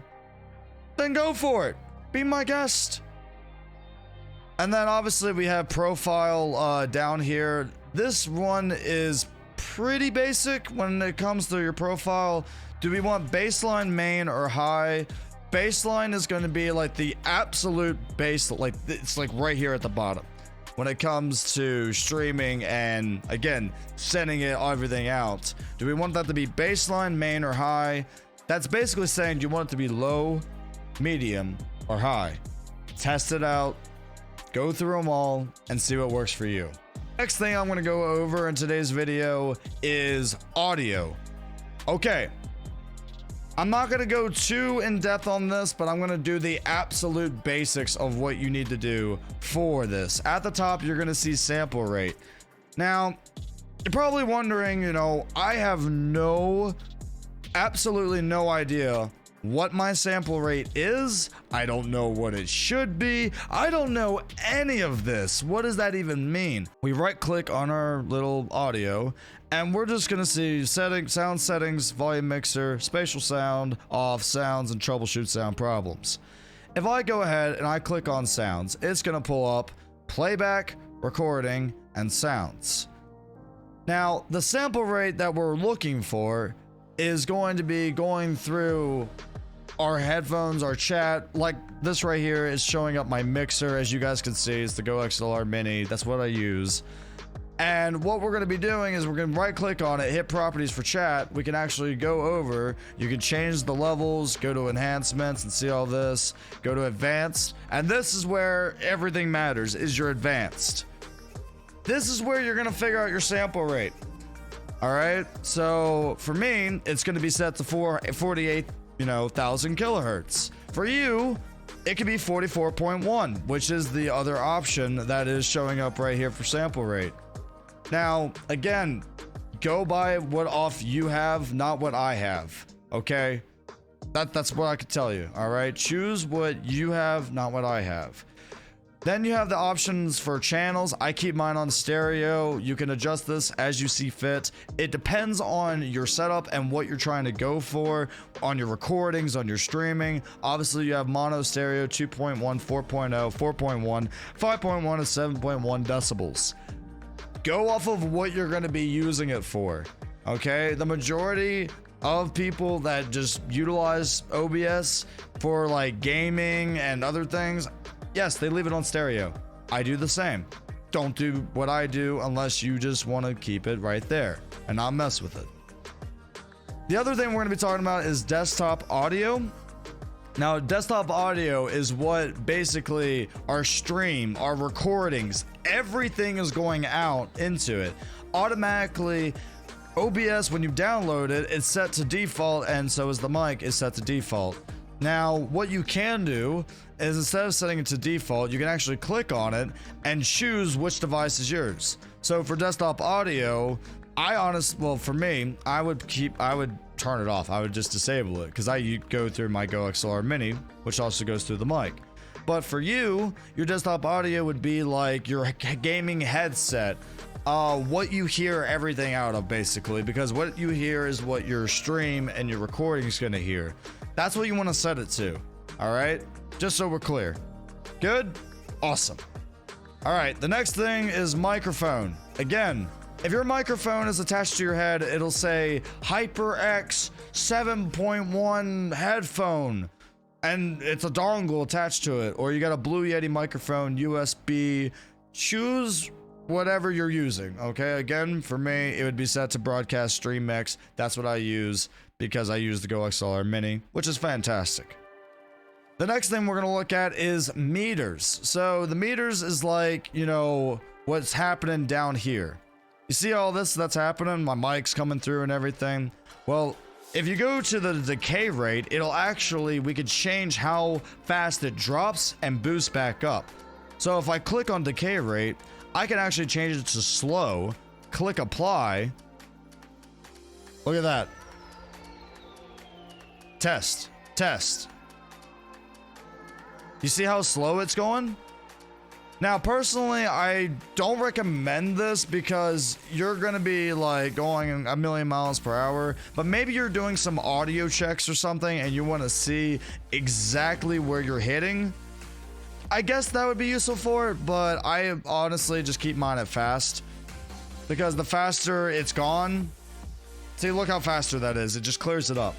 then go for it. Be my guest. And then obviously we have profile down here. This one is pretty basic when it comes to your profile. Do we want baseline, main, or high? Baseline is going to be like the absolute base, like it's like right here at the bottom when it comes to streaming and, again, sending it everything out. Do we want that to be baseline, main, or high? That's basically saying, do you want it to be low, medium, or high? Test it out, go through them all, and see what works for you. Next thing I'm going to go over in today's video is audio. Okay, I'm not going to go too in depth on this, but I'm going to do the absolute basics of what you need to do for this. At the top, you're going to see sample rate. Now, you're probably wondering, you know, I have absolutely no idea what my sample rate is. I don't know what it should be. I don't know any of this. What does that even mean? We right click on our little audio and we're just gonna see settings, sound settings, volume mixer, spatial sound, off, sounds, and troubleshoot sound problems. If I go ahead and I click on sounds, it's gonna pull up playback, recording, and sounds. Now, the sample rate that we're looking for is going to be going through our headphones, our chat. Like this right here is showing up my mixer. As you guys can see, it's the Go XLR Mini. That's what I use. And what we're going to be doing is we're going to right click on it, hit properties for chat. We can actually go over, you can change the levels, go to enhancements and see all this, go to advanced. And this is where everything matters, is your advanced. This is where you're going to figure out your sample rate. All right, so for me, it's going to be set to 48,000 kilohertz. For you, it could be 44.1, which is the other option that is showing up right here for sample rate. Now, again, go by what off you have, not what I have. Okay, that's what I could tell you. All right, choose what you have, not what I have. Then you have the options for channels. I keep mine on stereo. You can adjust this as you see fit. It depends on your setup and what you're trying to go for on your recordings, on your streaming. Obviously, you have mono, stereo, 2.1, 4.0, 4.1, 5.1, and 7.1 decibels. Go off of what you're going to be using it for. Okay, the majority of people that just utilize OBS for like gaming and other things, yes, they leave it on stereo. I do the same. Don't do what I do unless you just want to keep it right there and not mess with it. The other thing we're going to be talking about is desktop audio. Now, desktop audio is what basically our stream, our recordings, everything is going out into it. Automatically, OBS, when you download it, it's set to default, and so is the mic is set to default. Now, what you can do is instead of setting it to default, you can actually click on it and choose which device is yours. So for desktop audio, for me, I would turn it off. I would just disable it because I go through my Go XLR Mini, which also goes through the mic. But for you, your desktop audio would be like your gaming headset. What you hear everything out of, basically, because what you hear is what your stream and your recording is going to hear. That's what you want to set it to. All right, just so we're clear. Good, awesome. All right, the next thing is microphone. Again, if your microphone is attached to your head, it'll say HyperX 7.1 headphone, and it's a dongle attached to it. Or you got a Blue Yeti microphone, USB. Choose whatever you're using, okay? Again, for me, it would be set to broadcast stream mix. That's what I use because I use the Go XLR Mini, which is fantastic. The next thing we're gonna look at is meters. So the meters is like, you know, what's happening down here. You see all this that's happening? My mic's coming through and everything. Well, if you go to the decay rate, it'll actually, we could change how fast it drops and boosts back up. So if I click on decay rate, I can actually change it to slow, click apply. Look at that. Test. You see how slow it's going? Now, personally, I don't recommend this because you're gonna be like going a million miles per hour, but maybe you're doing some audio checks or something and you wanna see exactly where you're hitting. I guess that would be useful for it, but I honestly just keep mine at fast because the faster it's gone, see, look how faster that is. It just clears it up.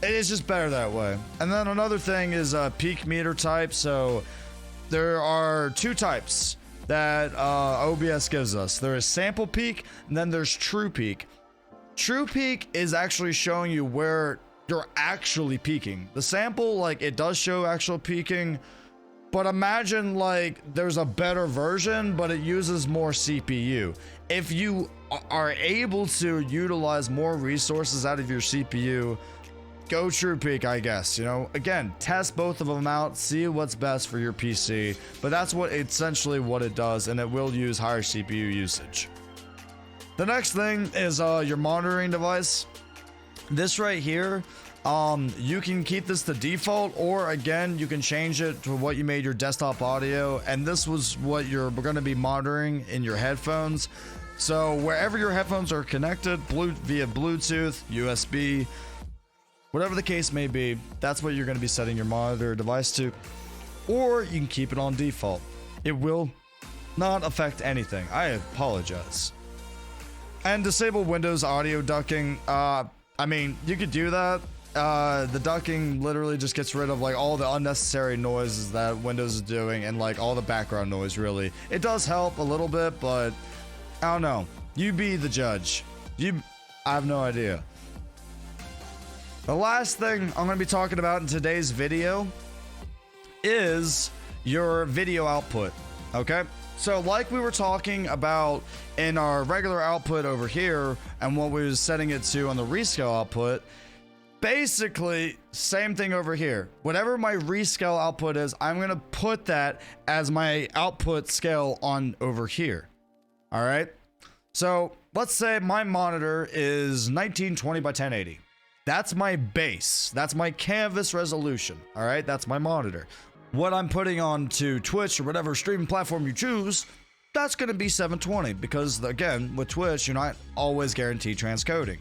It is just better that way. And then another thing is a peak meter type. So there are two types that OBS gives us. There is sample peak, and then there's true peak. True peak is actually showing you where you're actually peaking. The sample, like, it does show actual peaking, but imagine like there's a better version, but it uses more CPU. If you are able to utilize more resources out of your CPU, go true peak, I guess. You know, again, test both of them out, see what's best for your PC, but that's what essentially what it does, and it will use higher CPU usage. The next thing is your monitoring device. This right here, you can keep this to default, or again, you can change it to what you made your desktop audio, and this was what you're going to be monitoring in your headphones. So wherever your headphones are connected, via Bluetooth, USB, whatever the case may be, that's what you're going to be setting your monitor device to. Or you can keep it on default. It will not affect anything. I apologize. And disable Windows audio ducking. I mean, you could do that. The ducking literally just gets rid of like all the unnecessary noises that Windows is doing and like all the background noise, really. It does help a little bit, but I don't know. You be the judge. I have no idea. The last thing I'm going to be talking about in today's video is your video output, okay? So like we were talking about in our regular output over here and what we was setting it to on the rescale output, basically same thing over here. Whatever my rescale output is, I'm going to put that as my output scale on over here, all right? So let's say my monitor is 1920 by 1080. That's my base. That's my canvas resolution. All right, that's my monitor. What I'm putting on to Twitch or whatever streaming platform you choose, that's going to be 720 because, again, with Twitch, you're not always guaranteed transcoding.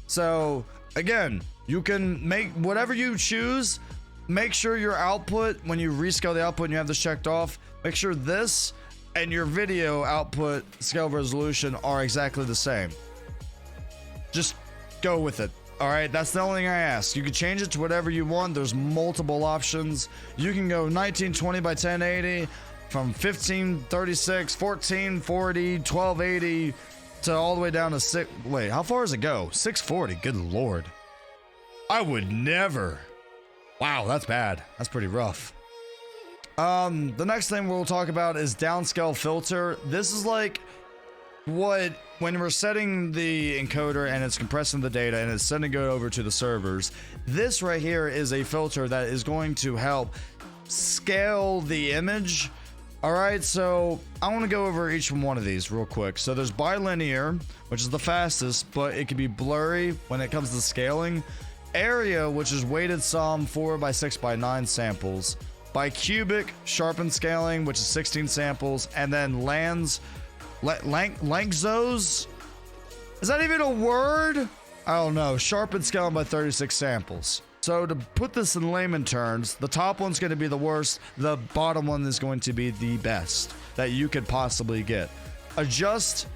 So, again, you can make whatever you choose. Make sure your output, when you rescale the output and you have this checked off, make sure this and your video output scale resolution are exactly the same. Just go with it. All right, that's the only thing I ask. You can change it to whatever you want. There's multiple options. You can go 1920 by 1080 from 1536, 1440, 1280 to all the way down to wait, how far does it go? 640. Good Lord. I would never. Wow, that's bad. That's pretty rough. The next thing we'll talk about is downscale filter. This is like what, when we're setting the encoder and it's compressing the data and it's sending it over to the servers, this right here is a filter that is going to help scale the image. All right, so I want to go over each one of these real quick. So there's bilinear, which is the fastest, but it can be blurry when it comes to scaling. Area, which is weighted sum 4x6x9 samples. Bicubic sharpened scaling, which is 16 samples, and then Langzos? Is that even a word? I don't know. Sharpened scaling by 36 samples. So to put this in layman terms, the top one's going to be the worst, the bottom one is going to be the best that you could possibly get. Adjust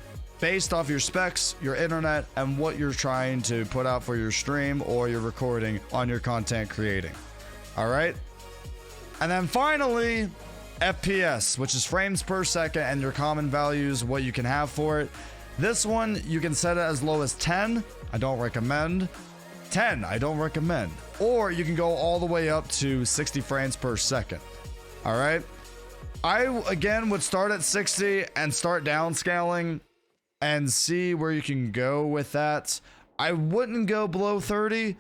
based off your specs, your internet, and what you're trying to put out for your stream or your recording on your content creating. All right? And then finally, FPS, which is frames per second, and your common values, what you can have for it. This one, you can set it as low as 10. I don't recommend. 10, I don't recommend. Or you can go all the way up to 60 frames per second. All right? I, again, would start at 60 and start downscaling and see where you can go with that. I wouldn't go below 30.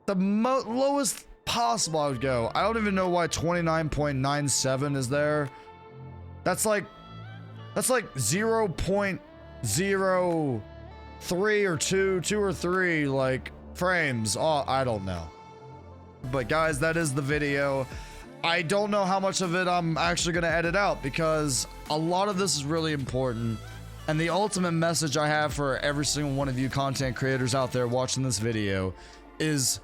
The lowest possible I would go. I don't even know why 29.97 is there. That's like 0.03 or 2 or 3 like frames. Oh, I don't know. But guys, that is the video. I don't know how much of it I'm actually going to edit out because a lot of this is really important. And the ultimate message I have for every single one of you content creators out there watching this video is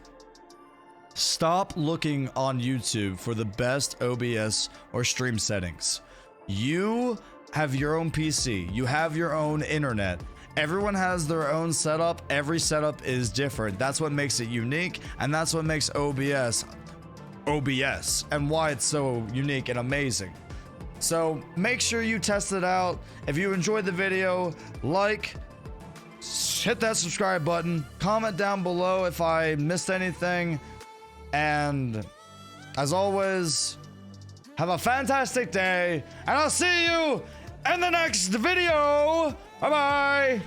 stop looking on YouTube for the best OBS or stream settings. You have your own PC. You have your own internet. Everyone has their own setup. Every setup is different. That's what makes it unique, and that's what makes OBS and why it's so unique and amazing. So make sure you test it out. If you enjoyed the video, like, hit that subscribe button, comment down below if I missed anything, and as always, have a fantastic day, and I'll see you in the next video. Bye bye.